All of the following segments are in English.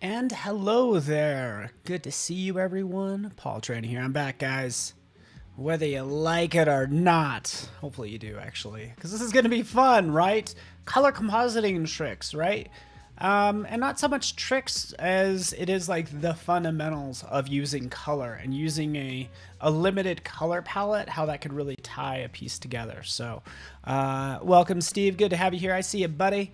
And hello there. Good to see you, everyone. Paul Training here. I'm back, guys. Whether you like it or not. Hopefully you do, actually. Because this is going to be fun, right? Color compositing tricks, right? And not so much tricks as it is like the fundamentals of using color and using a limited color palette, how that could really tie a piece together. So, welcome, Steve. Good to have you here. I see you, buddy.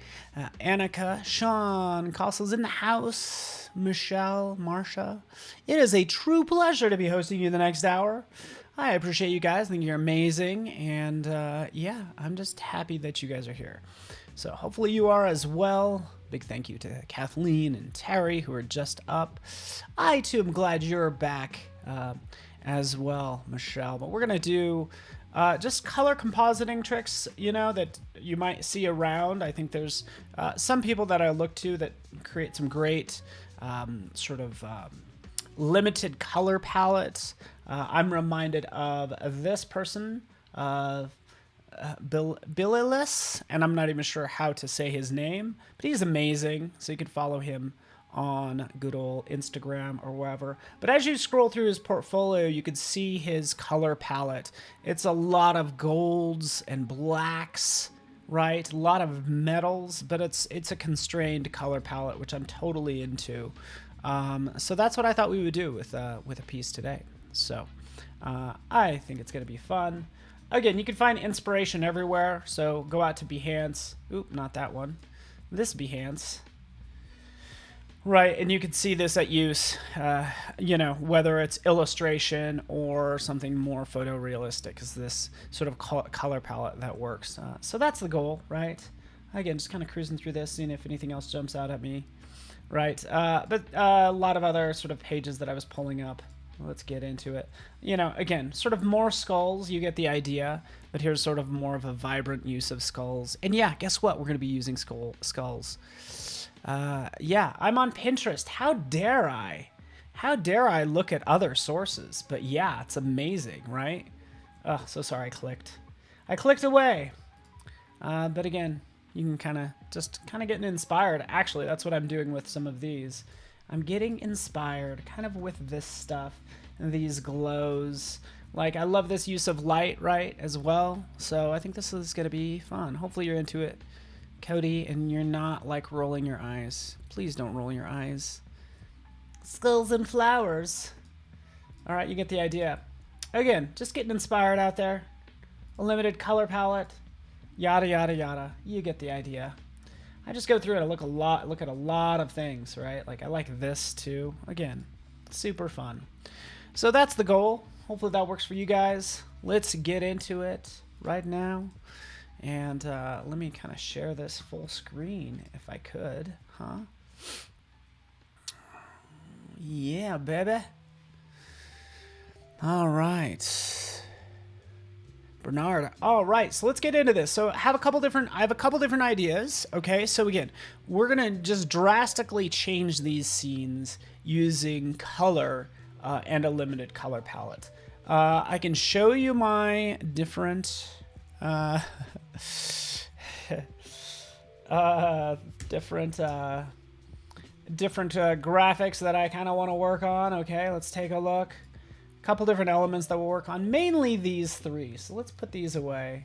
Annika, Sean, Castle's in the house. Michelle, Marsha. It is a true pleasure to be hosting you the next hour. I appreciate you guys. I think you're amazing. And yeah, I'm just happy that you guys are here. So hopefully you are as well. Big thank you to Kathleen and Terry who are just up. I too am glad you're back as well, Michelle. But we're going to do just color compositing tricks, you know, that you might see around. I think there's some people that I look to that create some great limited color palettes. I'm reminded of this person, Billilis, and I'm not even sure how to say his name, but he's amazing. So you can follow him on good old Instagram or wherever. But as you scroll through his portfolio, you can see his color palette. It's a lot of golds and blacks, right? A lot of metals, but it's a constrained color palette, which I'm totally into. So that's what I thought we would do with a piece today. So I think it's going to be fun. Again, you can find inspiration everywhere. So go out to Behance. Oop, not that one. This Behance. Right, and you can see this at use, you know, whether it's illustration or something more photorealistic, is this sort of color palette that works. So that's the goal, right? Again, just kind of cruising through this, seeing if anything else jumps out at me. Right, but a lot of other sort of pages that I was pulling up. Let's get into it. You know, again, sort of more skulls, you get the idea, but here's sort of more of a vibrant use of skulls. And yeah, guess what? We're going to be using skulls. Yeah, I'm on Pinterest. How dare I? How dare I look at other sources? But yeah, it's amazing, right? Oh, so sorry I clicked. I clicked away. But again, you can kind of getting inspired. Actually, that's what I'm doing with some of these. I'm getting inspired kind of with this stuff and these glows. Like, I love this use of light, right, as well. So I think this is going to be fun. Hopefully you're into it, Cody, and you're not, like, rolling your eyes. Please don't roll your eyes. Skulls and flowers. All right, you get the idea. Again, just getting inspired out there. A limited color palette. Yada, yada, yada. You get the idea. I just go through it and look at a lot of things, right? Like, I like this too. Again, super fun. So that's the goal. Hopefully that works for you guys. Let's get into it right now. And let me kind of share this full screen if I could, huh? Yeah, baby. All right. Bernard. All right, so let's get into this. So I have a couple different ideas. Okay, so again, we're gonna just drastically change these scenes using color and a limited color palette. I can show you my different different graphics that I kind of want to work on. Okay, let's take a look. Couple different elements that we'll work on, mainly these three. So let's put these away,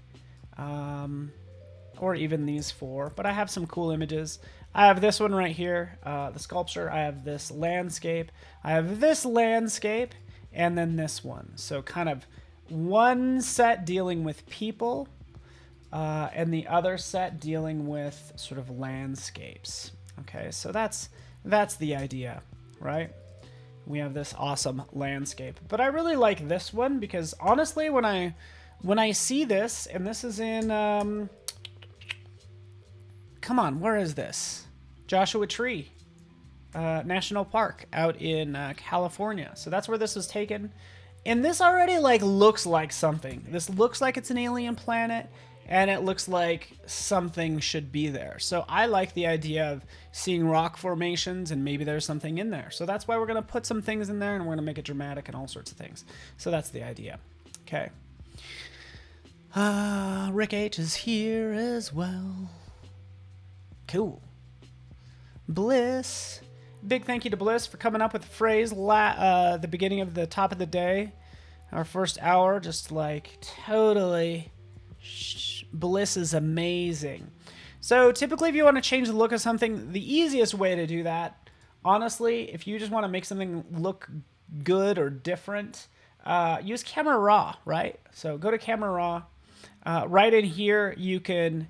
or even these four. But I have some cool images. I have this one right here, the sculpture. I have this landscape. I have this landscape, and then this one. So kind of one set dealing with people, and the other set dealing with sort of landscapes. Okay, so that's the idea, right? We have this awesome landscape, but I really like this one because honestly, when I see this, and this is in, come on, where is this? Joshua Tree National Park out in California. So that's where this was taken. And this already like looks like something. This looks like it's an alien planet. And it looks like something should be there. So I like the idea of seeing rock formations and maybe there's something in there. So that's why we're going to put some things in there and we're going to make it dramatic and all sorts of things. So that's the idea. Okay. Rick H is here as well. Cool. Bliss. Big thank you to Bliss for coming up with the phrase the beginning of the top of the day. Our first hour, just like totally. Bliss is amazing. So typically if you want to change the look of something, the easiest way to do that, honestly, if you just want to make something look good or different, use Camera Raw, right? So go to Camera Raw. Right in here, you can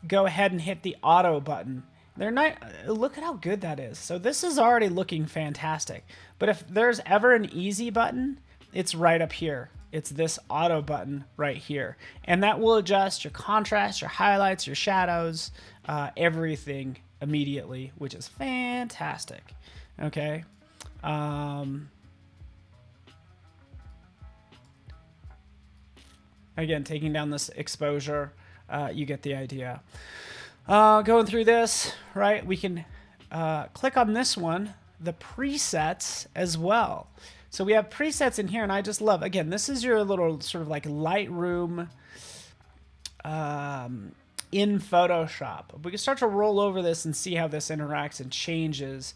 go ahead and hit the auto button. They're not, look at how good that is. So this is already looking fantastic. But if there's ever an easy button, it's right up here. It's this auto button right here. And that will adjust your contrast, your highlights, your shadows, everything immediately, which is fantastic. Okay. Again, taking down this exposure, you get the idea. Going through this, right, we can click on this one, the presets as well. So we have presets in here, and I just love, again, this is your little sort of like Lightroom in Photoshop. We can start to roll over this and see how this interacts and changes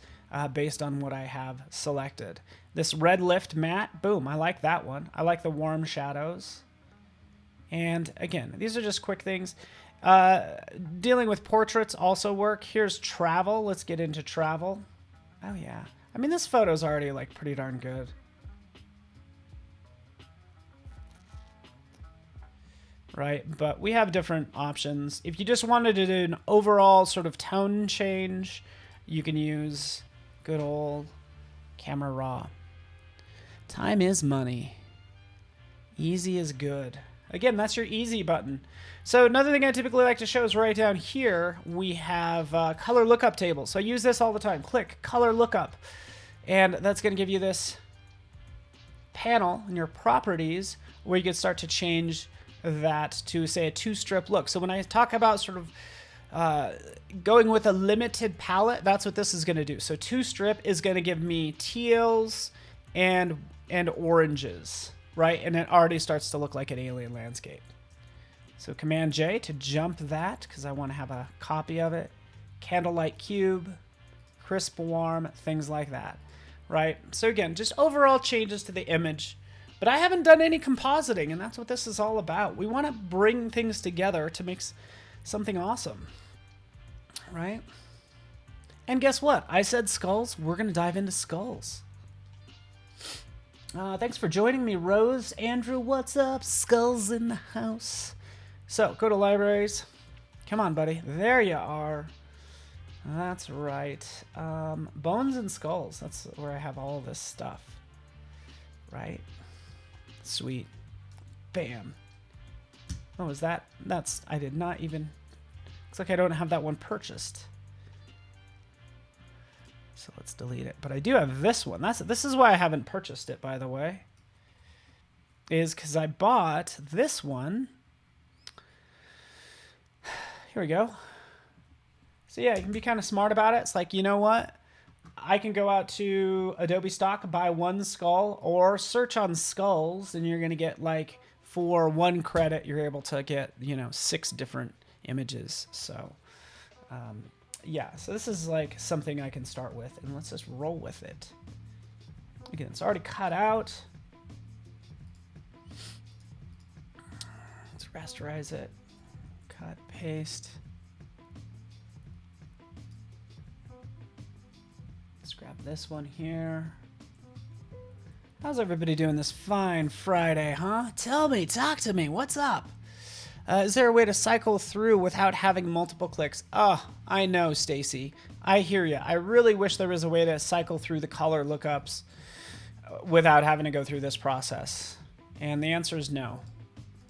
based on what I have selected. This red lift matte, boom, I like that one. I like the warm shadows. And again, these are just quick things. Dealing with portraits also work. Here's travel. Let's get into travel. Oh yeah. I mean, this photo's already like pretty darn good. Right, but we have different options. If you just wanted to do an overall sort of tone change, you can use good old Camera Raw. Time is money. Easy is good. Again, that's your easy button. So another thing I typically like to show is right down here, we have color lookup tables. So I use this all the time. Click color lookup. And that's going to give you this panel in your properties where you can start to change that to, say, a two-strip look. So when I talk about sort of going with a limited palette, that's what this is going to do. So two-strip is going to give me teals and oranges, right? And it already starts to look like an alien landscape. So Command J to jump that because I want to have a copy of it. Candlelight cube, crisp warm, things like that, right? So again, just overall changes to the image. But I haven't done any compositing, and that's what this is all about. We want to bring things together to make something awesome, right? And guess what? I said skulls. We're going to dive into skulls. Thanks for joining me, Rose. Andrew, what's up? Skulls in the house. So, go to libraries. Come on, buddy. There you are. That's right. Bones and skulls. That's where I have all this stuff. Right? Sweet. Bam. What was that? I did not even... Looks like I don't have that one purchased. So let's delete it. But I do have this one. This is why I haven't purchased it, by the way. Is because I bought this one. Here we go. So yeah, you can be kind of smart about it. It's like, you know what? I can go out to Adobe Stock, buy one skull, or search on skulls, and you're going to get, like, for 1 credit, you're able to get, 6 different images. So, yeah, so this is, like, something I can start with, and let's just roll with it. Again, it's already cut out. Let's rasterize it. Cut, paste. Let's grab this one here. How's everybody doing this fine Friday, huh? Tell me, talk to me, what's up? Is there a way to cycle through without having multiple clicks? Oh, I know, Stacy. I hear you. I really wish there was a way to cycle through the color lookups without having to go through this process. And the answer is no.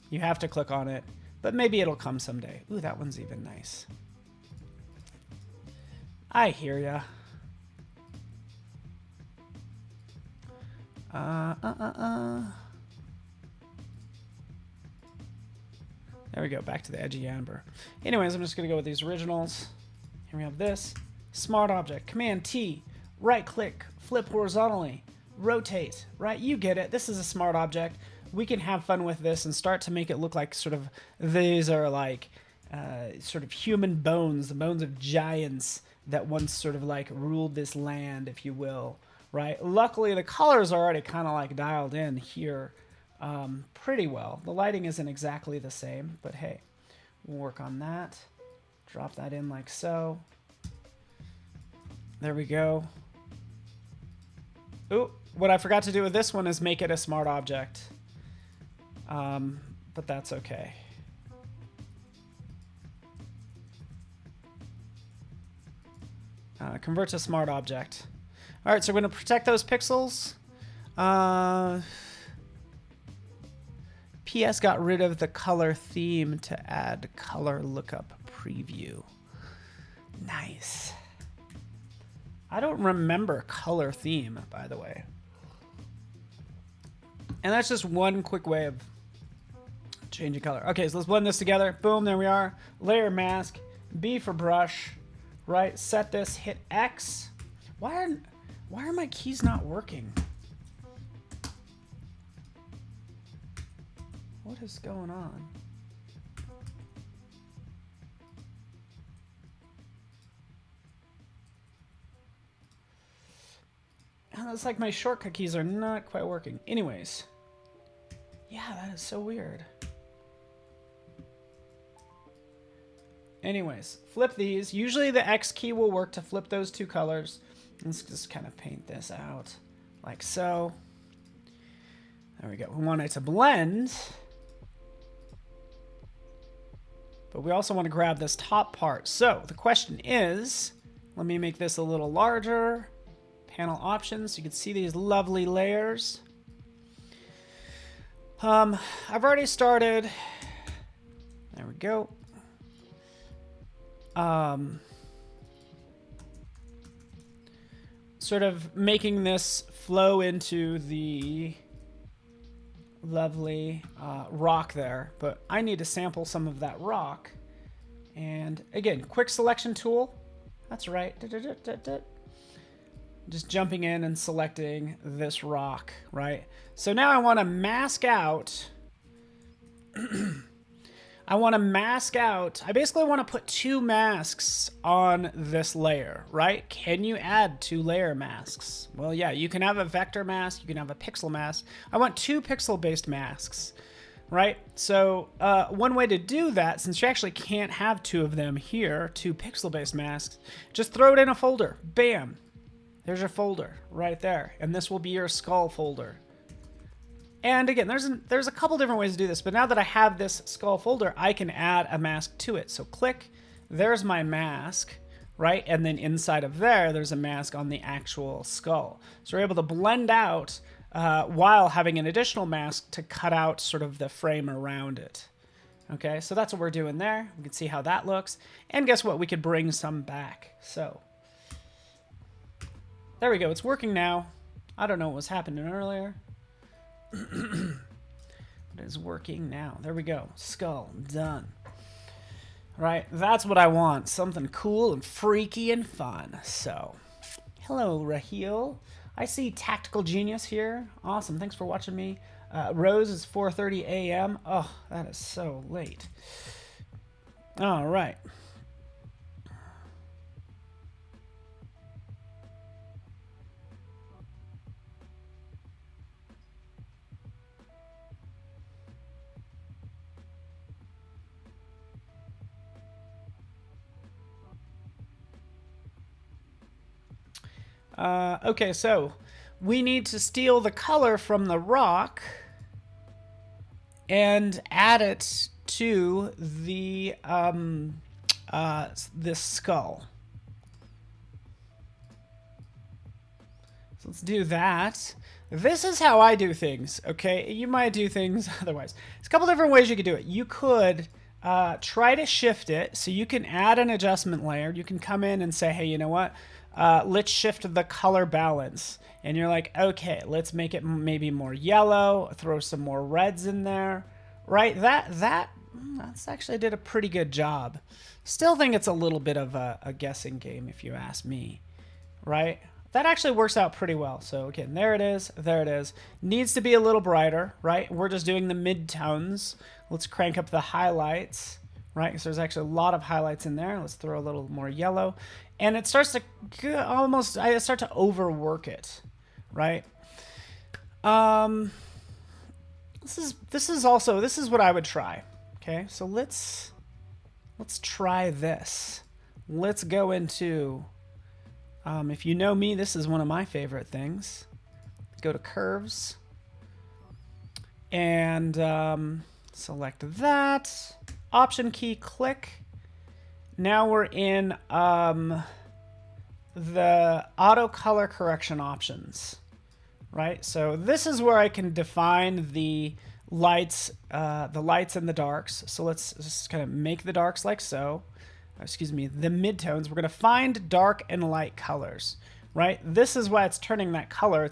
You have to click on it, but maybe it'll come someday. Ooh, that one's even nice. I hear ya. There we go, back to the edgy amber. Anyways, I'm just gonna go with these originals. Here we have this. Smart object, Command T, right click, flip horizontally, rotate, right? You get it, this is a smart object. We can have fun with this and start to make it look like sort of, these are like sort of human bones, the bones of giants that once sort of like ruled this land, if you will, right? Luckily, the colors are already kind of like dialed in here pretty well. The lighting isn't exactly the same, but hey, we'll work on that. Drop that in like so. There we go. Ooh, what I forgot to do with this one is make it a smart object. But that's okay. Convert to smart object. All right, so we're going to protect those pixels. PS got rid of the color theme to add color lookup preview. Nice. I don't remember color theme, by the way. And that's just one quick way of changing color. Okay, so let's blend this together. Boom, there we are. Layer mask, B for brush, right? Set this, hit X. Why are my keys not working? What is going on? It's like my shortcut keys are not quite working. Anyways. Yeah, that is so weird. Anyways, flip these. Usually the X key will work to flip those two colors. Let's just kind of paint this out like so. There we go. We want it to blend. But we also want to grab this top part. So the question is, let me make this a little larger. Panel options, so you can see these lovely layers. I've already started. There we go. Sort of making this flow into the lovely rock there, but I need to sample some of that rock. And again, quick selection tool. That's right. Just jumping in and selecting this rock, right? So now I want to mask out. I basically want to put two masks on this layer, right? Can you add two layer masks? Well, yeah, you can have a vector mask, you can have a pixel mask. I want two pixel-based masks, right? So one way to do that, since you actually can't have two of them here, two pixel-based masks, just throw it in a folder. Bam. There's your folder right there. And this will be your skull folder. And again, there's a couple different ways to do this, but now that I have this skull folder, I can add a mask to it. So click, there's my mask, right? And then inside of there's a mask on the actual skull. So we're able to blend out while having an additional mask to cut out sort of the frame around it. Okay, so that's what we're doing there. We can see how that looks. And guess what? We could bring some back. So there we go. It's working now. I don't know what was happening earlier. But it's working now. There we go. Skull done. Right, that's what I want. Something cool and freaky and fun. So, hello, Raheel. I see Tactical Genius here. Awesome. Thanks for watching me. Rose is 4:30 a.m. Oh, that is so late. All right. Okay, so we need to steal the color from the rock and add it to the this skull. So let's do that. This is how I do things, okay? You might do things otherwise. There's a couple different ways you could do it. You could try to shift it, so you can add an adjustment layer. You can come in and say, hey, you know what? Let's shift the color balance. And you're like, okay, let's make it maybe more yellow, throw some more reds in there, right? That's actually did a pretty good job. Still think it's a little bit of a guessing game if you ask me, right? That actually works out pretty well. So again, there it is, there it is. Needs to be a little brighter, right? We're just doing the mid-tones. Let's crank up the highlights, right? So there's actually a lot of highlights in there. Let's throw a little more yellow. And it starts to almost, I start to overwork it, right? This is what I would try. Okay, so let's try this. Let's go into, if you know me, this is one of my favorite things. Go to curves and select that. Option key, click. Now we're in the auto color correction options, right? So this is where I can define the lights and the darks. So let's just kind of make the darks like so. Excuse me, the midtones. We're going to find dark and light colors, right? This is why it's turning that color.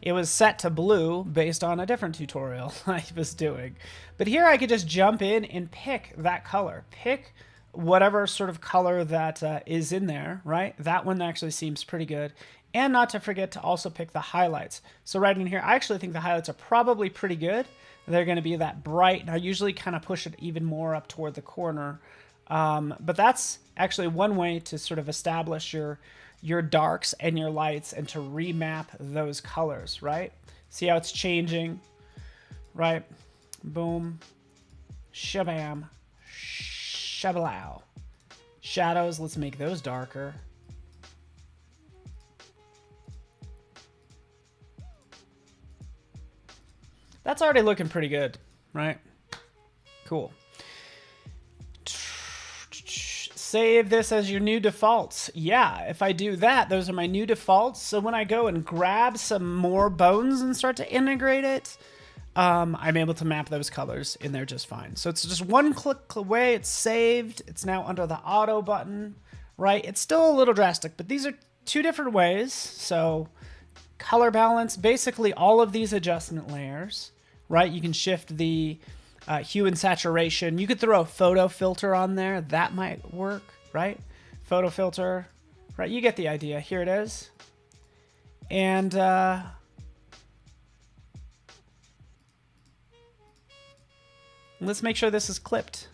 It was set to blue based on a different tutorial I was doing. But here I could just jump in and pick that color. Pick whatever sort of color that is in there, right? That one actually seems pretty good. And not to forget to also pick the highlights. So right in here, I actually think the highlights are probably pretty good. They're going to be that bright. And I usually kind of push it even more up toward the corner. But that's actually one way to sort of establish your darks and your lights and to remap those colors, right? See how it's changing, right? Boom, shabam, shabalao. Shadows, let's make those darker. That's already looking pretty good, right? Cool. Save this as your new defaults. Yeah, if I do that, those are my new defaults. So when I go and grab some more bones and start to integrate it, I'm able to map those colors in there just fine. So it's just one click away. It's saved. It's now under the auto button, right? It's still a little drastic, but these are two different ways. So color balance, basically all of these adjustment layers, right? You can shift the hue and saturation. You could throw a photo filter on there. That might work, right? Photo filter, right? You get the idea. Here it is. And let's make sure this is clipped.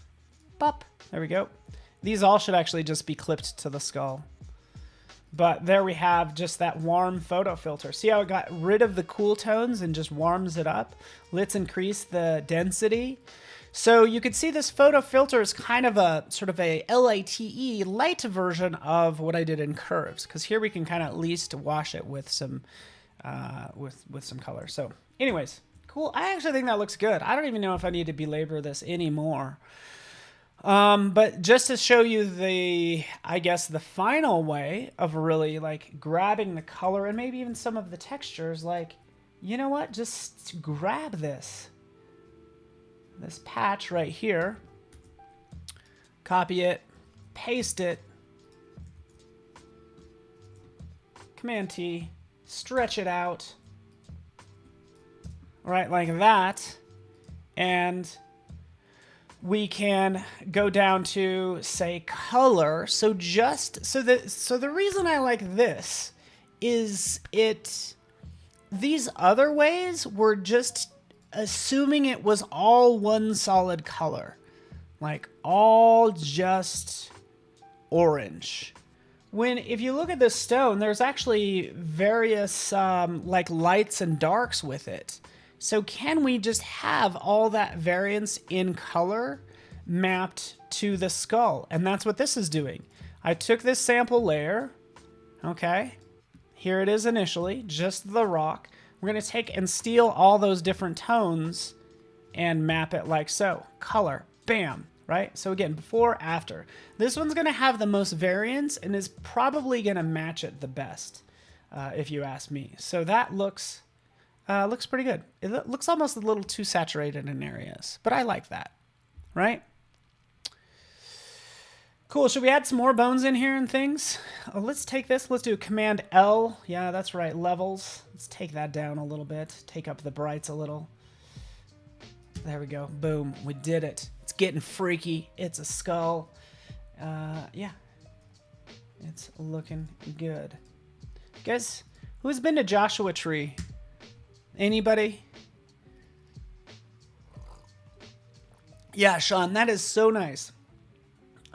Pop. There we go. These all should actually just be clipped to the skull. But there we have just that warm photo filter. See how it got rid of the cool tones and just warms it up? Let's increase the density. So you could see this photo filter is kind of a sort of a LITE light version of what I did in curves. Because here we can kind of at least wash it with some with some color. So anyways, cool. I actually think that looks good. I don't even know if I need to belabor this anymore. But just to show you I guess the final way of really like grabbing the color and maybe even some of the textures, like, you know what? Just grab this patch right here, copy it, paste it, Command T, stretch it out, right, like that, and we can go down to, say, color. So the reason I like this is these other ways were just assuming it was all one solid color, like all just orange. If you look at this stone, there's actually various like lights and darks with it. So can we just have all that variance in color mapped to the skull? And that's what this is doing. I took this sample layer, okay? Here it is initially, just the rock. We're going to take and steal all those different tones and map it like so. Color, bam, right? So again, before, after. This one's going to have the most variance and is probably going to match it the best, if you ask me. So that looks pretty good. It looks almost a little too saturated in areas, but I like that, right? Cool. Should we add some more bones in here and things? Let's take this. Let's do Command L. Yeah, that's right. Levels. Let's take that down a little bit. Take up the brights a little. There we go. Boom. We did it. It's getting freaky. It's a skull. Yeah. It's looking good. Guys, who's been to Joshua Tree? Anybody? Yeah, Sean, that is so nice.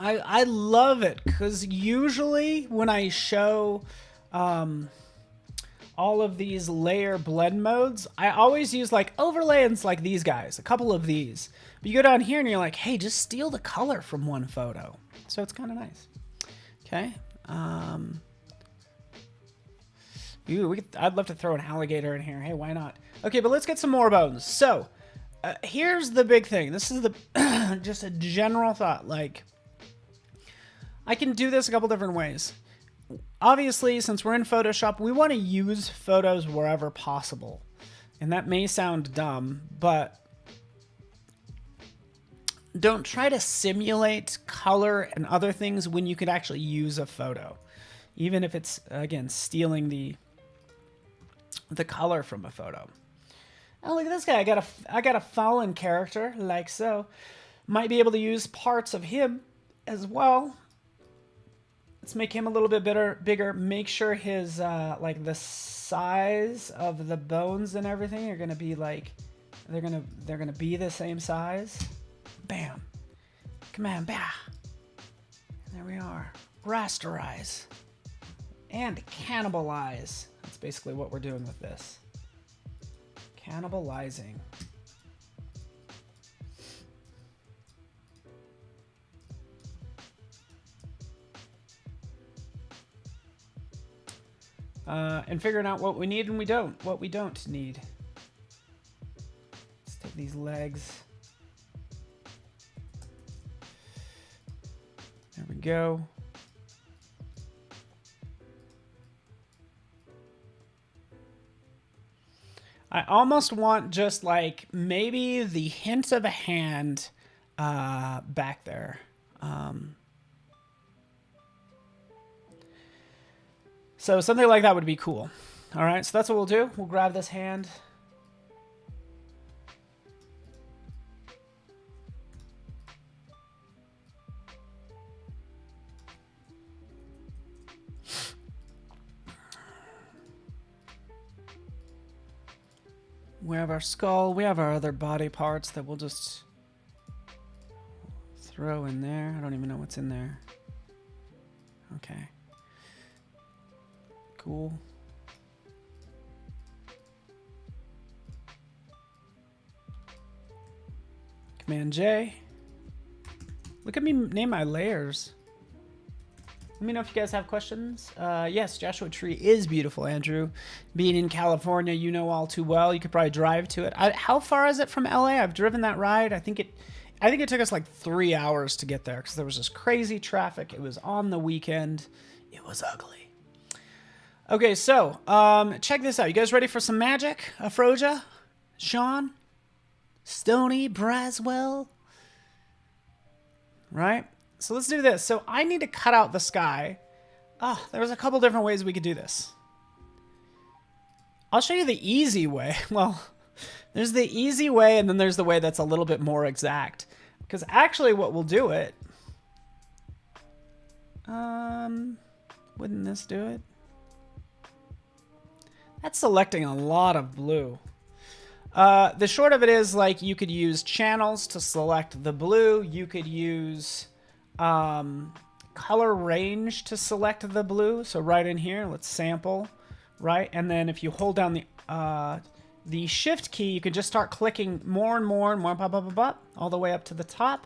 I love it because usually when I show all of these layer blend modes, I always use like overlays like these guys, a couple of these. But you go down here and you're like, hey, just steal the color from one photo. So it's kind of nice. Okay. I'd love to throw an alligator in here. Hey, why not? Okay, but let's get some more bones. So here's the big thing. This is the just a general thought. Like, I can do this a couple different ways. Obviously, since we're in Photoshop, we want to use photos wherever possible. And that may sound dumb, but don't try to simulate color and other things when you could actually use a photo. Even if it's, again, stealing the color from a photo. Oh, look at this guy. I got a fallen character, like so. Might be able to use parts of him as well. Let's make him a little bit bigger. Make sure his, like the size of the bones and everything are gonna be like, they're gonna be the same size. Bam. Command, bah. There we are. Rasterize. And cannibalize. That's basically what we're doing with this. Cannibalizing. And figuring out what we need and what we don't need. Let's take these legs. There we go. I almost want just like maybe the hint of a hand back there. So something like that would be cool. All right, so that's what we'll do. We'll grab this hand. We have our skull. We have our other body parts that we'll just throw in there. I don't even know what's in there. Okay. Cool. Command J. Look at me name my layers. Let me know if you guys have questions. Yes, Joshua Tree is beautiful, Andrew. Being in California, you know all too well. You could probably drive to it. How far is it from LA? I've driven that ride. I think it took us like 3 hours to get there because there was this crazy traffic. It was on the weekend. It was ugly. Okay, so check this out. You guys ready for some magic? Afroja? Sean? Stony? Braswell? Right? So let's do this. So I need to cut out the sky. There's a couple different ways we could do this. I'll show you the easy way. Well, there's the easy way and then there's the way that's a little bit more exact. Because actually what we'll do it... wouldn't this do it? That's selecting a lot of blue. The short of it is like you could use channels to select the blue. You could use color range to select the blue. So right in here, let's sample, right? And then if you hold down the shift key, you can just start clicking more and more and more, all the way up to the top,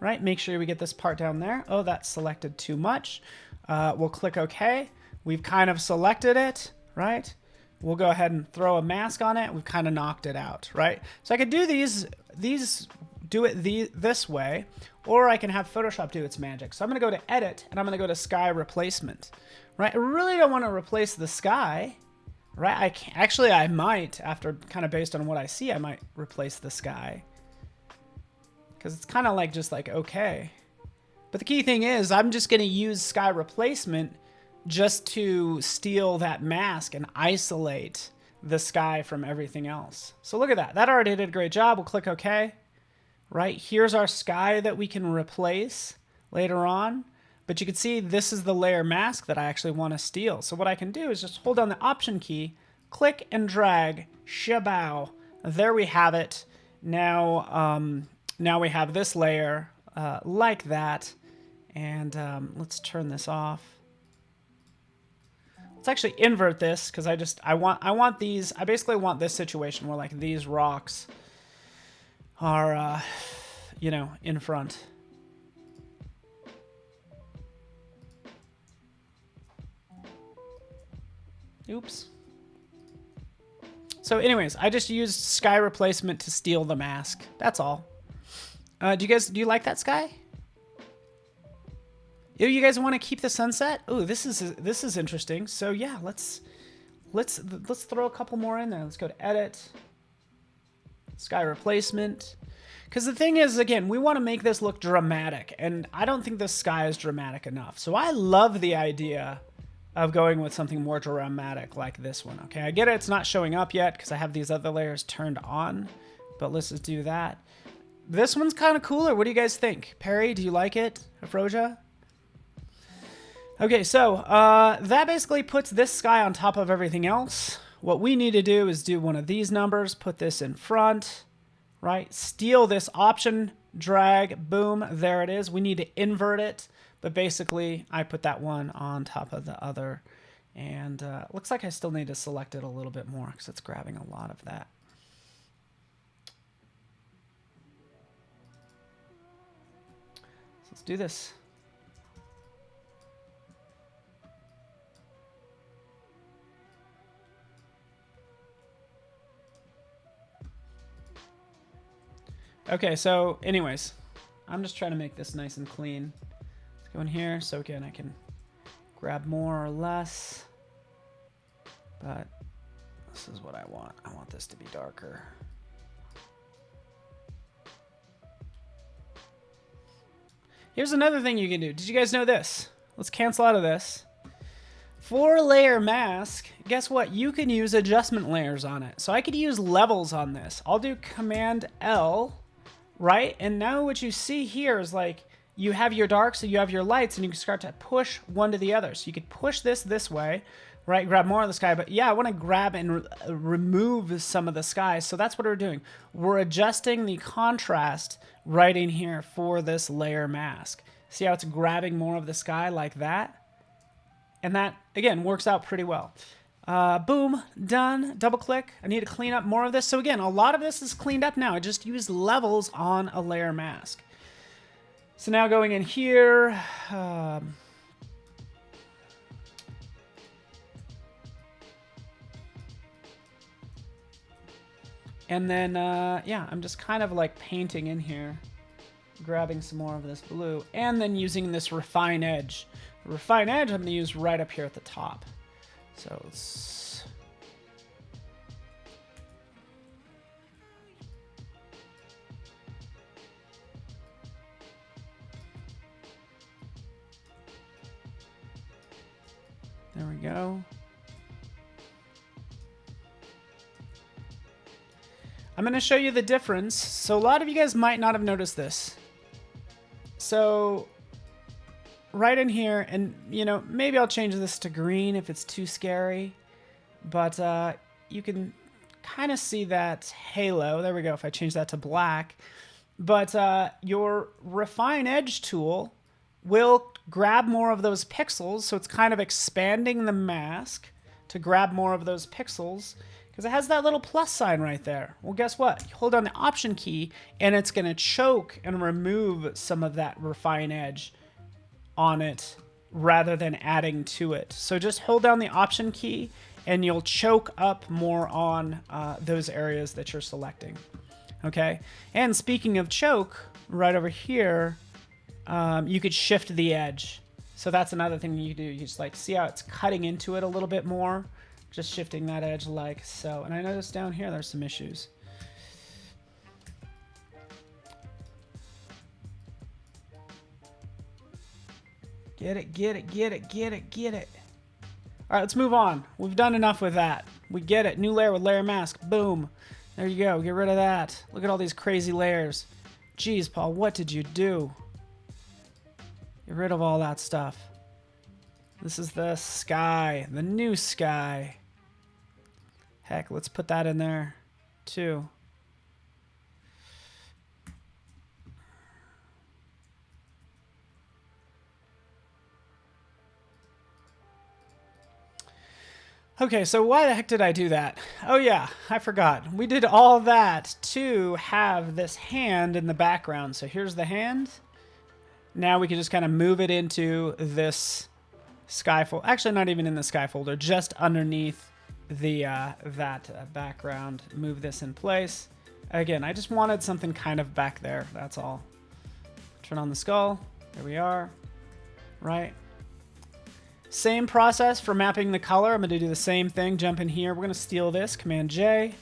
right? Make sure we get this part down there. Oh, that's selected too much. We'll click OK. We've kind of selected it, right? We'll go ahead and throw a mask on it. We've kind of knocked it out, right? So I could do this way, or I can have Photoshop do its magic. So I'm going to go to Edit, and I'm going to go to Sky Replacement, right? I really don't want to replace the sky, right? I might, after kind of based on what I see, I might replace the sky. Because it's kind of like just like, okay. But the key thing is, I'm just going to use Sky Replacement just to steal that mask and isolate the sky from everything else. So look at that. That already did a great job. We'll click OK. Right, here's our sky that we can replace later on. But you can see this is the layer mask that I actually want to steal. So what I can do is just hold down the Option key, click and drag, shabow. There we have it. Now we have this layer like that. And let's turn this off. Let's actually invert this because I want these. I basically want this situation where like these rocks are, you know, in front. Oops. So anyways, I just used sky replacement to steal the mask. That's all. Do you like that sky? You guys want to keep the sunset? Oh, this is interesting. So yeah, let's throw a couple more in there. Let's go to edit, sky replacement. Because the thing is, again, we want to make this look dramatic, and I don't think the sky is dramatic enough. So I love the idea of going with something more dramatic like this one. Okay, I get it, it's not showing up yet because I have these other layers turned on, but let's just do that. This one's kind of cooler. What do you guys think? Perry, do you like it? Afroja? Okay, so that basically puts this sky on top of everything else. What we need to do is do one of these numbers, put this in front, right? Steal this option, drag, boom, there it is. We need to invert it. But basically, I put that one on top of the other. And looks like I still need to select it a little bit more because it's grabbing a lot of that. So let's do this. Okay, so anyways, I'm just trying to make this nice and clean. Go in here, so again I can grab more or less, but this is what I want. I want this to be darker. Here's another thing you can do. Did you guys know this? Let's cancel out of this. 4-layer mask, guess what? You can use adjustment layers on it. So I could use levels on this. I'll do Command L, right? And now what you see here is like, you have your darks, so you have your lights, and you can start to push one to the other. So you could push this way, right? Grab more of the sky. But yeah, I want to grab and remove some of the sky. So that's what we're doing. We're adjusting the contrast right in here for this layer mask. See how it's grabbing more of the sky like that? And that, again, works out pretty well. Boom, done. Double click. I need to clean up more of this. So again, a lot of this is cleaned up now. I just used levels on a layer mask. So now going in here, and then, yeah, I'm just kind of like painting in here, grabbing some more of this blue, and then using this refine edge. The refine edge I'm going to use right up here at the top. So let's... There we go. I'm going to show you the difference. So a lot of you guys might not have noticed this. So right in here, and you know, maybe I'll change this to green if it's too scary, but you can kind of see that halo. There we go. If I change that to black, but your refine edge tool will grab more of those pixels, so it's kind of expanding the mask to grab more of those pixels because it has that little plus sign right there. Well, guess what? You hold down the option key and it's going to choke and remove some of that refine edge on it rather than adding to it. So just hold down the option key and you'll choke up more on those areas that you're selecting. Okay, and speaking of choke, right over here, you could shift the edge. So that's another thing you do. You just like see how it's cutting into it a little bit more. Just shifting that edge like so. And I noticed down here there's some issues. Get it, get it, get it, get it, get it. All right, let's move on. We've done enough with that. We get it. New layer with layer mask. Boom. There you go. Get rid of that. Look at all these crazy layers. Jeez, Paul, what did you do? Get rid of all that stuff. This is the sky, the new sky. Heck, let's put that in there too. Okay, so why the heck did I do that? Oh yeah, I forgot. We did all that to have this hand in the background. So here's the hand. Now we can just kind of move it into this sky folder. Actually, not even in the sky folder, just underneath the background. Move this in place. Again, I just wanted something kind of back there. That's all. Turn on the skull. There we are. Right. Same process for mapping the color. I'm going to do the same thing. Jump in here. We're going to steal this. Command J.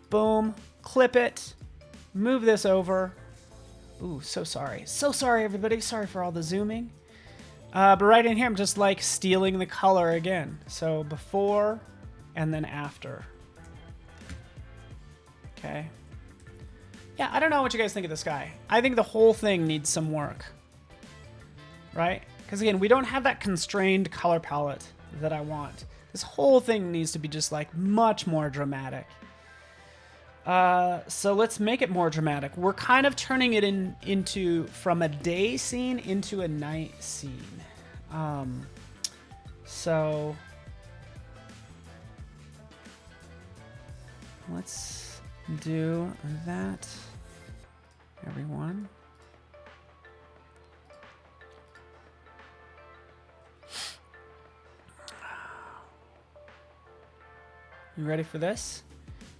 Boom. Clip it. Move this over. Ooh, so sorry. So sorry, everybody. Sorry for all the zooming. But right in here, I'm just like stealing the color again. So before and then after. Okay. Yeah, I don't know what you guys think of this guy. I think the whole thing needs some work. Right? Because again, we don't have that constrained color palette that I want. This whole thing needs to be just like much more dramatic. So let's make it more dramatic. We're kind of turning it into from a day scene into a night scene. So let's do that, everyone. You ready for this?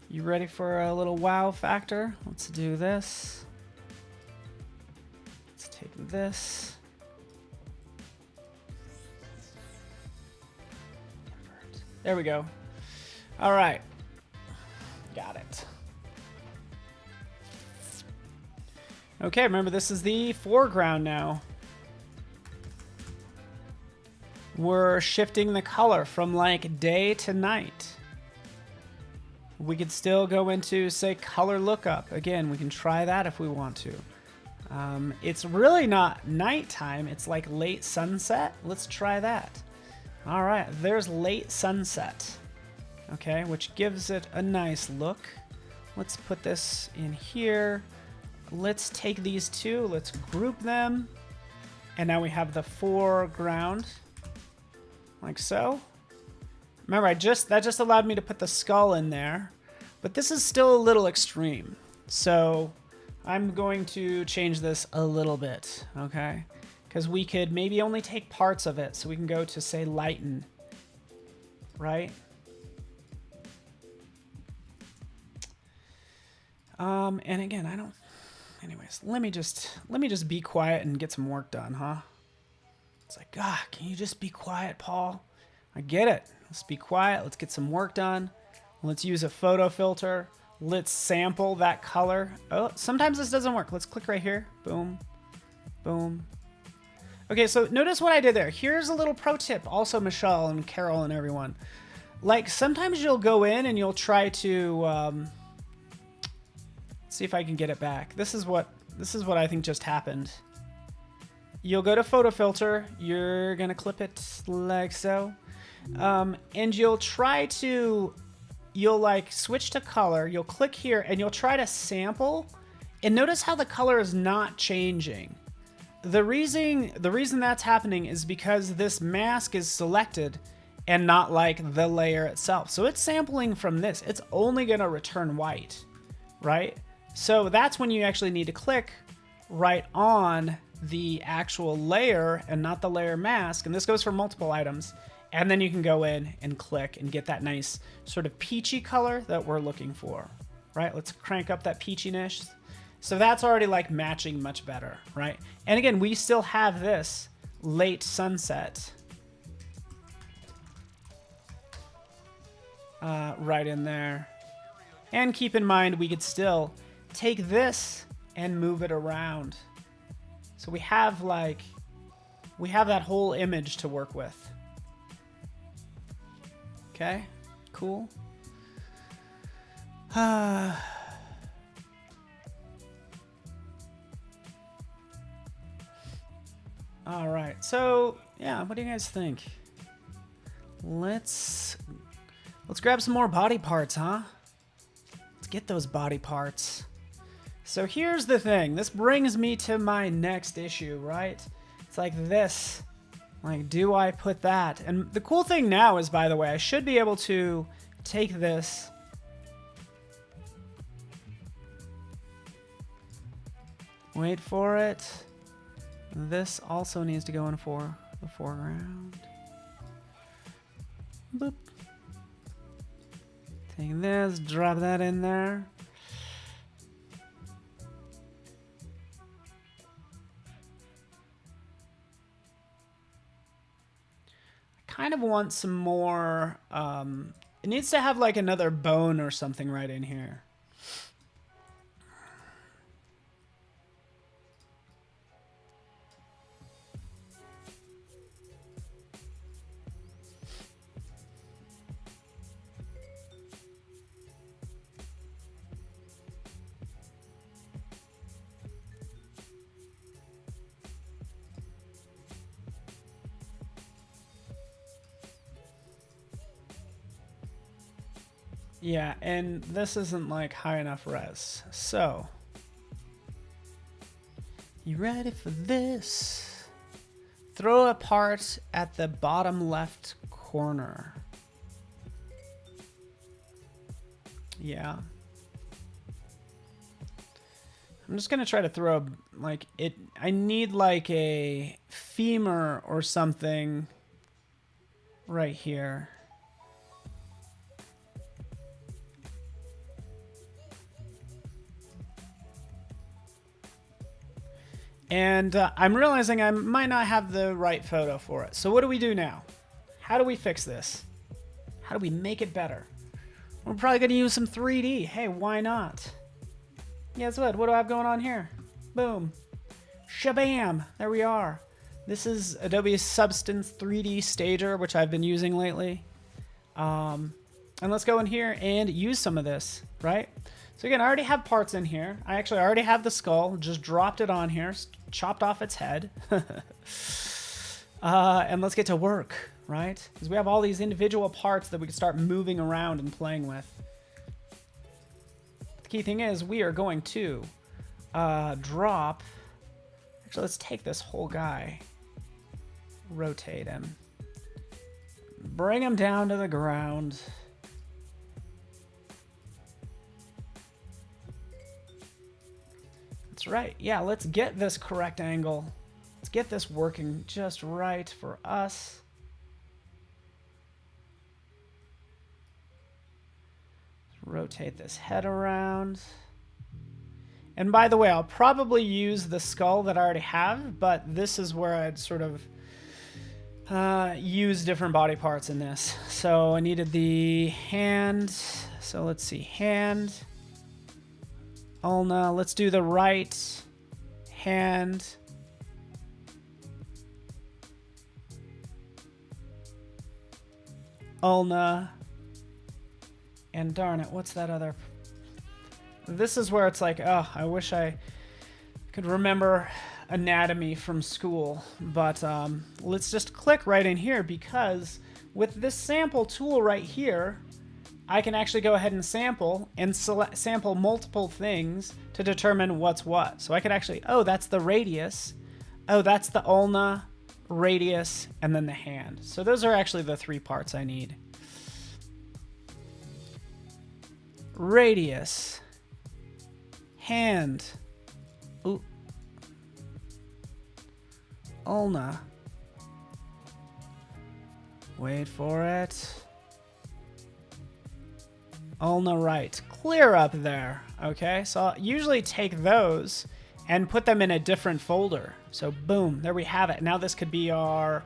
You ready for a little wow factor? Let's do this. Let's take this. There we go. All right. Got it. Okay, remember this is the foreground now. We're shifting the color from like day to night. We could still go into, say, color lookup. Again, we can try that if we want to. It's really not nighttime. It's like late sunset. Let's try that. All right, there's late sunset. Okay, which gives it a nice look. Let's put this in here. Let's take these two. Let's group them. And now we have the foreground, like so. Remember, that just allowed me to put the skull in there, but this is still a little extreme. So I'm going to change this a little bit, okay? Because we could maybe only take parts of it. So we can go to, say, lighten, right? And again, I don't, anyways, let me just be quiet and get some work done, huh? It's like, can you just be quiet, Paul? I get it. Let's be quiet. Let's get some work done. Let's use a photo filter. Let's sample that color. Oh, sometimes this doesn't work. Let's click right here. Boom. Boom. Okay, so notice what I did there. Here's a little pro tip. Also, Michelle and Carol and everyone. Like, sometimes you'll go in and you'll try to... see if I can get it back. This is what I think just happened. You'll go to photo filter. You're going to clip it like so. And you'll try to, you'll like switch to color, you'll click here and you'll try to sample and notice how the color is not changing. The reason that's happening is because this mask is selected and not like the layer itself. So it's sampling from this. It's only going to return white, right? So that's when you actually need to click right on the actual layer and not the layer mask. And this goes for multiple items. And then you can go in and click and get that nice sort of peachy color that we're looking for, right? Let's crank up that peachiness. So that's already like matching much better, right? And again, we still have this late sunset right in there. And keep in mind, we could still take this and move it around. So we have that whole image to work with. Okay, cool. All right, so yeah, what do you guys think? Let's grab some more body parts, huh? Let's get those body parts. So here's the thing. This brings me to my next issue, right? It's like this. Like, do I put that? And the cool thing now is, by the way, I should be able to take this. Wait for it. This also needs to go in for the foreground. Boop. Take this, drop that in there. Kind of want some more, it needs to have like another bone or something right in here. Yeah, and this isn't like high enough res. So, you ready for this? Throw a part at the bottom left corner. Yeah. I'm just gonna try to throw like it. I need like a femur or something right here. And I'm realizing I might not have the right photo for it. So what do we do now? How do we fix this? How do we make it better? We're probably going to use some 3D. Hey, why not? Guess what? What do I have going on here? Boom. Shabam. There we are. This is Adobe Substance 3D Stager, which I've been using lately. And let's go in here and use some of this, right? So again, I already have parts in here. I actually already have the skull, just dropped it on here, chopped off its head. And let's get to work, right? Because we have all these individual parts that we can start moving around and playing with. The key thing is we are going to drop. Actually, let's take this whole guy, rotate him, bring him down to the ground. That's right. Yeah, let's get this correct angle. Let's get this working just right for us. Let's rotate this head around. And by the way, I'll probably use the skull that I already have, but this is where I'd sort of use different body parts in this. So I needed the hand. So let's see, hand. Ulna, let's do the right hand. Ulna. And darn it, what's that other? This is where it's like, oh, I wish I could remember anatomy from school. But let's just click right in here, because with this sample tool right here, I can actually go ahead and sample multiple things to determine what's what. So I could actually, oh, that's the radius. Oh, that's the ulna, radius, and then the hand. So those are actually the 3 parts I need. Radius, hand, ooh, ulna. Wait for it. Ulna right. Clear up there. Okay, so I'll usually take those and put them in a different folder. So boom, there we have it. Now this could be our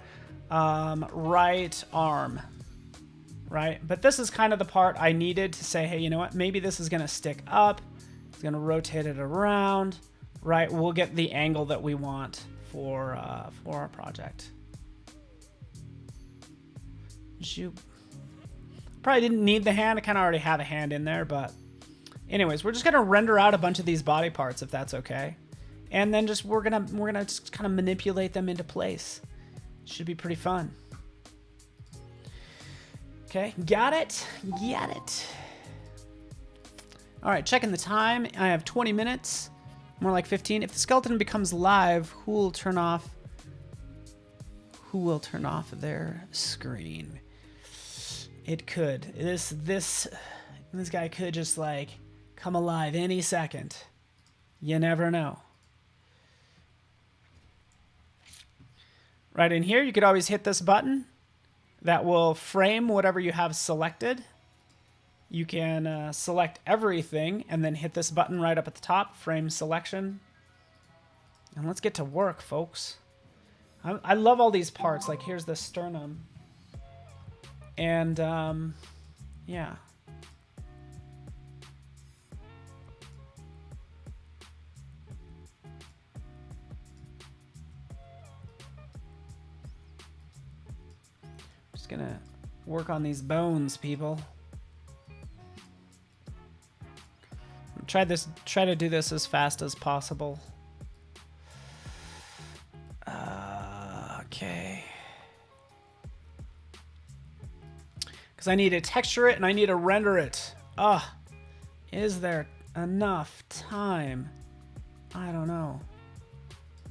right arm, right? But this is kind of the part I needed to say, hey, you know what? Maybe this is going to stick up. It's going to rotate it around, right? We'll get the angle that we want for our project. Shoot. Probably didn't need the hand. I kind of already have a hand in there, but anyways, we're just gonna render out a bunch of these body parts if that's okay, and then just we're gonna just kind of manipulate them into place. Should be pretty fun. Okay, got it, got it. All right, checking the time. I have 20 minutes, more like 15. If the skeleton becomes live, who will turn off? who will turn off their screen. It could. This guy could just like come alive any second. You never know. Right in here, you could always hit this button. That will frame whatever you have selected. You can select everything and then hit this button right up at the top, frame selection. And let's get to work, folks. I love all these parts. Like here's the sternum. And yeah. Just gonna work on these bones, people. Try to do this as fast as possible. Okay. Because I need to texture it and I need to render it. Is there enough time? I don't know.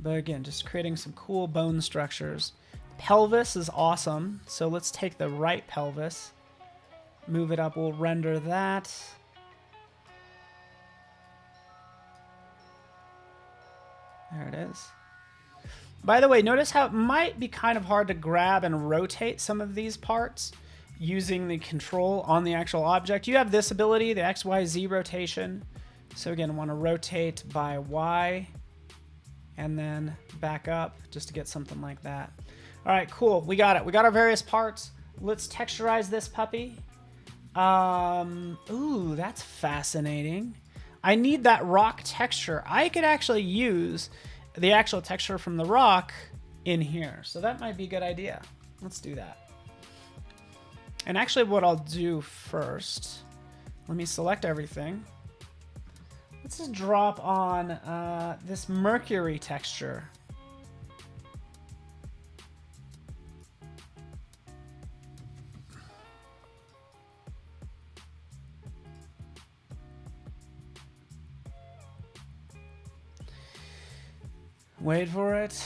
But again, just creating some cool bone structures. Pelvis is awesome. So let's take the right pelvis, move it up. We'll render that. There it is. By the way, notice how it might be kind of hard to grab and rotate some of these parts using the control on the actual object. You have this ability, the XYZ rotation. So again, I want to rotate by Y and then back up just to get something like that. All right, cool. We got it. We got our various parts. Let's texturize this puppy. Ooh, that's fascinating. I need that rock texture. I could actually use the actual texture from the rock in here. So that might be a good idea. Let's do that. And actually what I'll do first, let me select everything. Let's just drop on this mercury texture. Wait for it.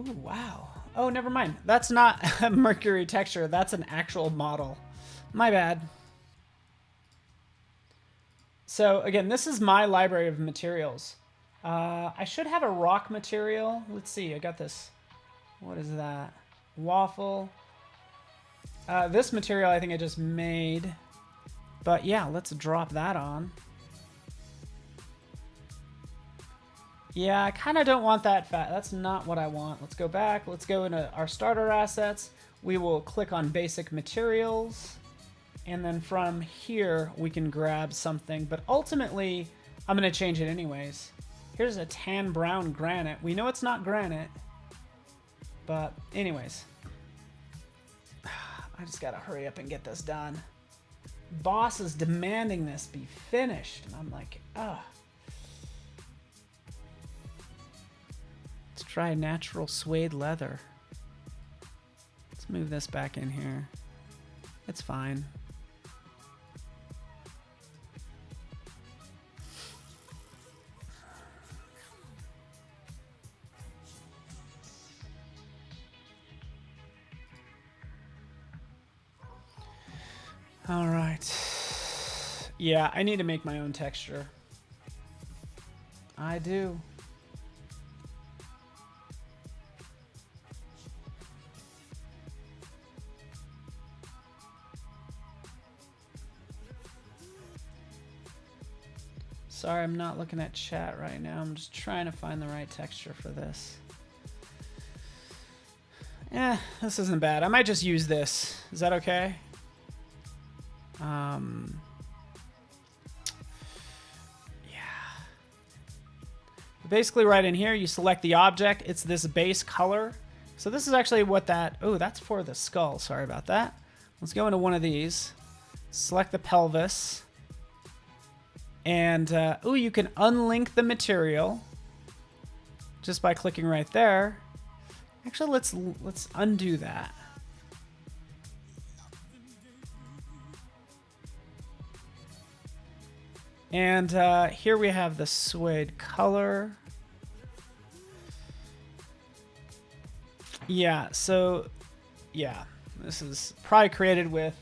Ooh, wow. Oh, never mind. That's not a mercury texture. That's an actual model. My bad. So again, this is my library of materials. I should have a rock material. Let's see. I got this. What is that? Waffle. This material I think I just made. But yeah, let's drop that on. Yeah, I kind of don't want that fat. That's not what I want. Let's go back. Let's go into our starter assets. We will click on basic materials. And then from here, we can grab something. But ultimately, I'm going to change it anyways. Here's a tan brown granite. We know it's not granite. But anyways. I just got to hurry up and get this done. Boss is demanding this be finished. And I'm like, ugh. Let's try natural suede leather. Let's move this back in here. It's fine. All right. Yeah, I need to make my own texture. I do. Sorry, I'm not looking at chat right now. I'm just trying to find the right texture for this. This isn't bad. I might just use this. Is that okay? Yeah. Basically right in here, you select the object. It's this base color. So this is actually what that... Oh, that's for the skull. Sorry about that. Let's go into one of these. Select the pelvis. And, ooh, you can unlink the material just by clicking right there. Actually, let's undo that. And here we have the suede color. Yeah, so, yeah. This is probably created with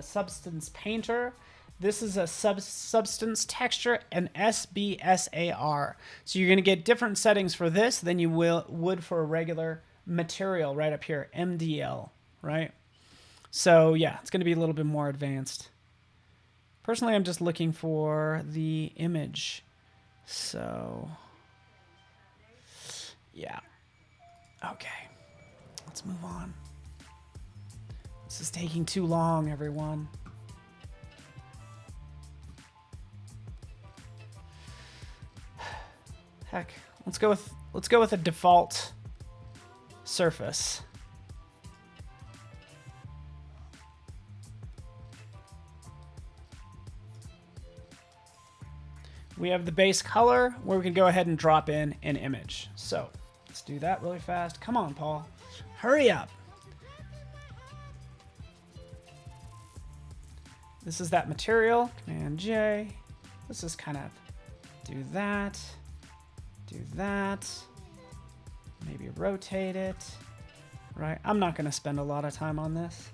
Substance Painter. This is a Substance Texture and SBSAR. So you're going to get different settings for this than you would for a regular material right up here, MDL, right? So yeah, it's going to be a little bit more advanced. Personally, I'm just looking for the image. So, yeah. Okay, let's move on. This is taking too long, everyone. Heck, let's go with a default surface. We have the base color where we can go ahead and drop in an image. So let's do that really fast. Come on, Paul. Hurry up. This is that material. Command J. Let's just kind of do that. Do that. Maybe rotate it. Right. I'm not going to spend a lot of time on this.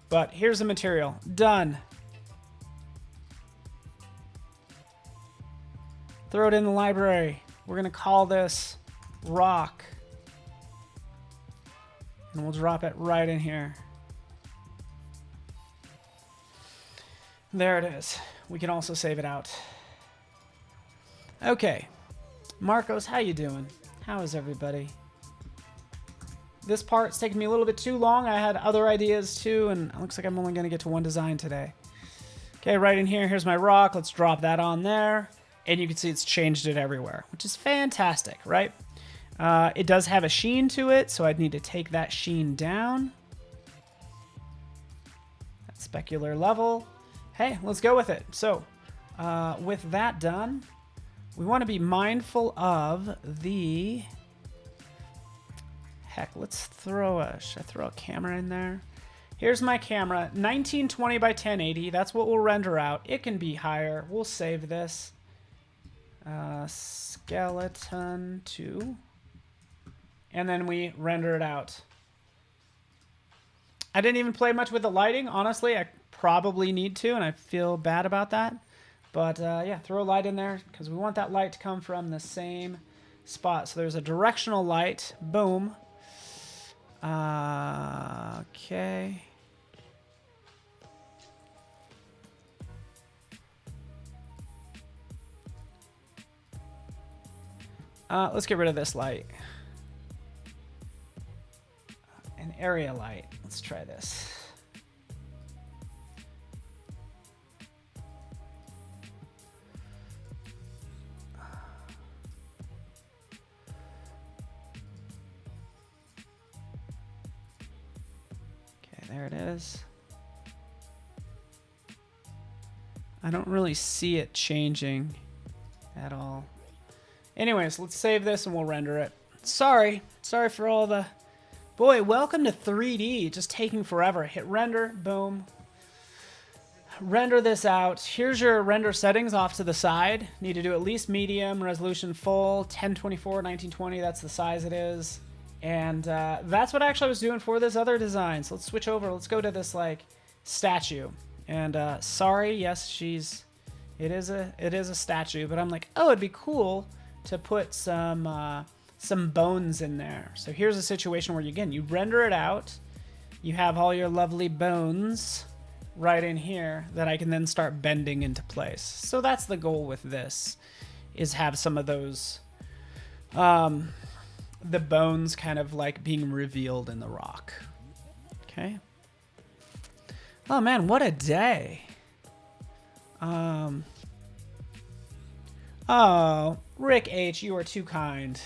But here's the material. Done. Throw it in the library. We're going to call this rock. And we'll drop it right in here. There it is. We can also save it out. Okay. Marcos, how you doing? How is everybody? This part's taking me a little bit too long. I had other ideas too, and it looks like I'm only going to get to one design today. Okay, right in here, here's my rock. Let's drop that on there. And you can see it's changed it everywhere, which is fantastic, right? It does have a sheen to it, so I'd need to take that sheen down. That specular level. Hey, let's go with it. So, with that done, we want to be mindful of the... Heck, let's throw a... Should I throw a camera in there? Here's my camera, 1920 by 1080. That's what we'll render out. It can be higher. We'll save this. Skeleton 2. And then we render it out. I didn't even play much with the lighting. Honestly, I probably need to, and I feel bad about that. But yeah, throw a light in there because we want that light to come from the same spot. So there's a directional light. Boom. Okay. Let's get rid of this light. An area light. Let's try this. Okay, there it is. I don't really see it changing at all. Anyways, let's save this and we'll render it. Sorry for all the... Boy, welcome to 3D. Just taking forever. Hit render, boom. Render this out. Here's your render settings off to the side. Need to do at least medium, resolution full, 1024, 1920, that's the size it is. And that's what actually I was doing for this other design. So let's switch over. Let's go to this like statue. And sorry, yes, it is a statue, but I'm like, oh, it'd be cool to put some bones in there. So here's a situation where you render it out. You have all your lovely bones right in here that I can then start bending into place. So that's the goal with this, is have some of those, the bones kind of like being revealed in the rock. Okay. Oh man, what a day. Oh, Rick H, you are too kind.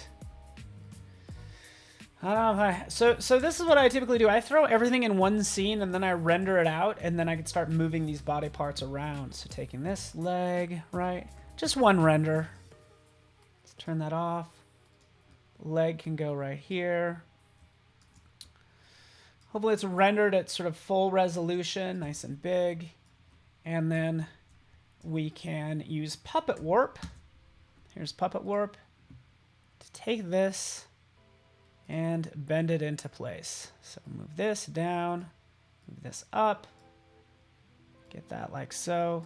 I don't know if so this is what I typically do. I throw everything in one scene and then I render it out, and then I can start moving these body parts around. So taking this leg, right? Just one render. Let's turn that off. Leg can go right here. Hopefully it's rendered at sort of full resolution, nice and big. And then we can use Puppet Warp. Here's Puppet Warp to take this and bend it into place. So move this down, move this up, get that like so.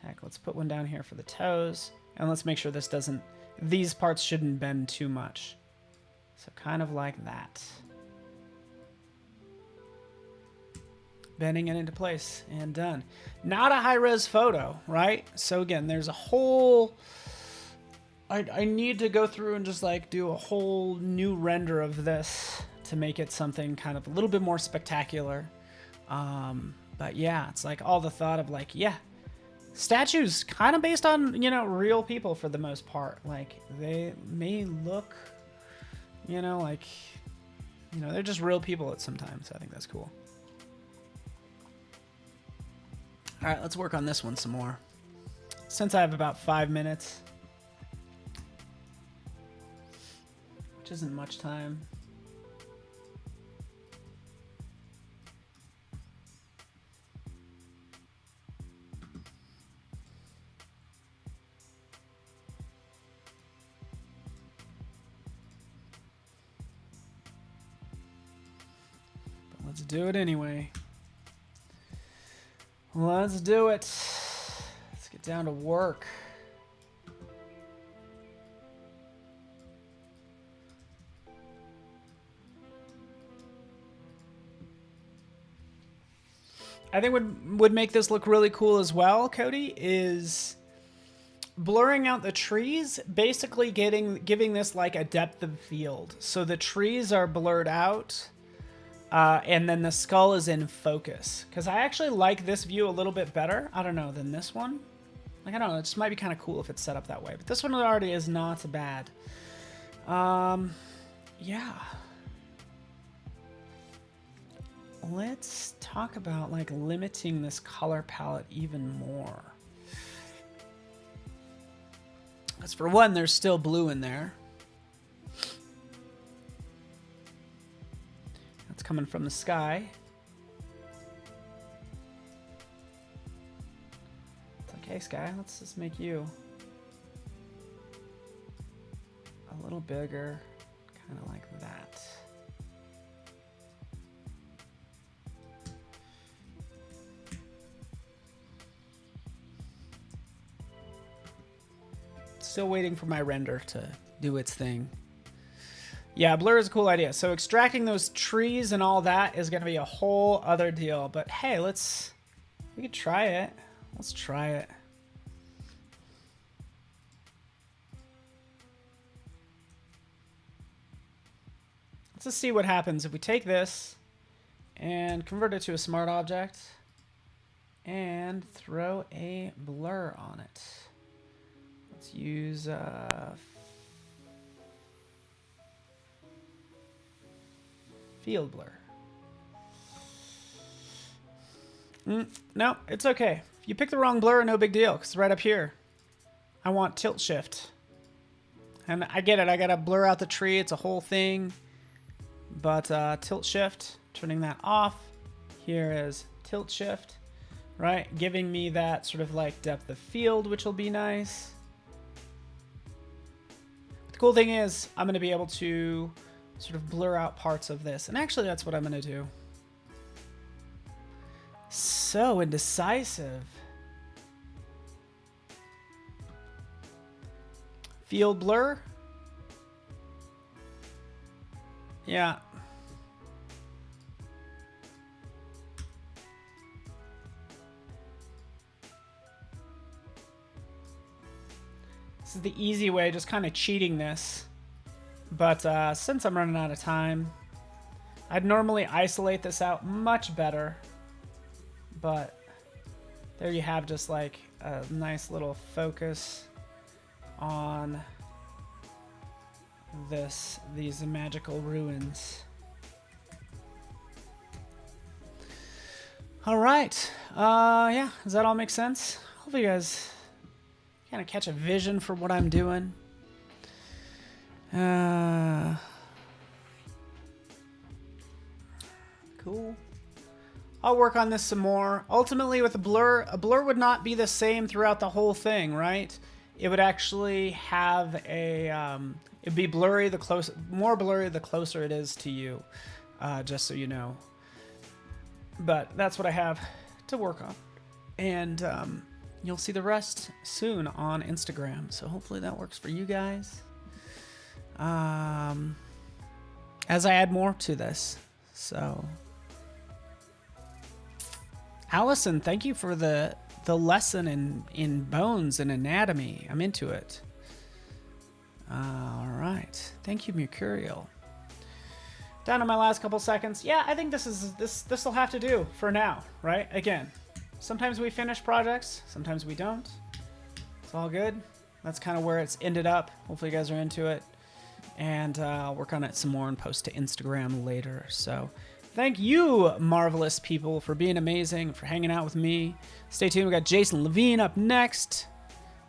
Heck, let's put one down here for the toes. And let's make sure this doesn't, these parts shouldn't bend too much. So kind of like that. Bending it into place and done. Not a high-res photo, right? So again, there's a whole, I need to go through and just like do a whole new render of this to make it something kind of a little bit more spectacular. But yeah, it's like all the thought of like, yeah, statues kind of based on, you know, real people for the most part. Like they may look, you know, like, you know, they're just real people at sometimes. I think that's cool. All right, let's work on this one some more. Since I have about 5 minutes, which isn't much time. But let's do it anyway. Let's do it. Let's get down to work. I think would make this look really cool as well, Cody, is blurring out the trees, basically giving this like a depth of field. So the trees are blurred out. And then the skull is in focus. Because I actually like this view a little bit better, I don't know, than this one. Like, I don't know, it just might be kind of cool if it's set up that way. But this one already is not bad. Yeah. Let's talk about, like, limiting this color palette even more. Because for one, there's still blue in there. Coming from the sky. It's like, hey, sky, let's just make you a little bigger, kind of like that. Still waiting for my render to do its thing. Yeah, blur is a cool idea. So extracting those trees and all that is going to be a whole other deal. But hey, we could try it. Let's try it. Let's just see what happens if we take this and convert it to a smart object and throw a blur on it. Let's use field blur. No, it's okay. If you pick the wrong blur, no big deal, because it's right up here. I want tilt shift. And I get it, I gotta blur out the tree, it's a whole thing. But tilt shift, turning that off. Here is tilt shift, right? Giving me that sort of like depth of field, which will be nice. The cool thing is, I'm gonna be able to sort of blur out parts of this. And actually, that's what I'm going to do. So indecisive. Field blur. Yeah. This is the easy way, just kind of cheating this. But since I'm running out of time, I'd normally isolate this out much better. But there you have just like a nice little focus on these magical ruins. All right. Yeah, does that all make sense? Hopefully you guys kind of catch a vision for what I'm doing. Cool. I'll work on this some more. Ultimately, with a blur would not be the same throughout the whole thing, right? it would actually have a it'd be blurry more blurry the closer it is to you, just so you know. But that's what I have to work on, and you'll see the rest soon on Instagram. So hopefully that works for you guys. As I add more to this. So Allison, thank you for the lesson in bones and anatomy. I'm into it. All right. Thank you, Mercurial. Down to my last couple seconds. Yeah, I think this will have to do for now, right? Again, sometimes we finish projects, sometimes we don't. It's all good. That's kind of where it's ended up. Hopefully you guys are into it. And I'll work on it some more and post to Instagram later. So thank you, marvelous people, for being amazing, for hanging out with me. Stay tuned. We got Jason Levine up next,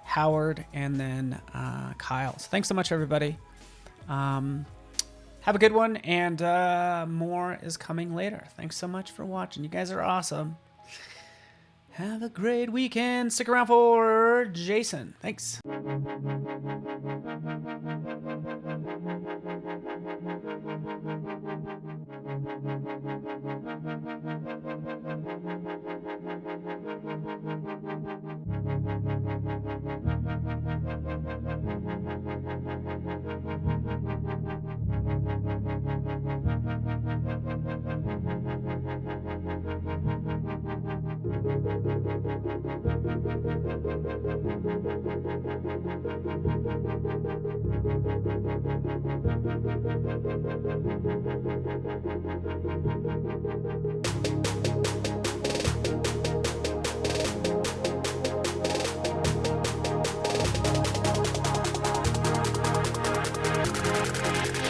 Howard, and then Kyle. So thanks so much, everybody. Have a good one, and more is coming later. Thanks so much for watching. You guys are awesome. Have a great weekend. Stick around for Jason. Thanks.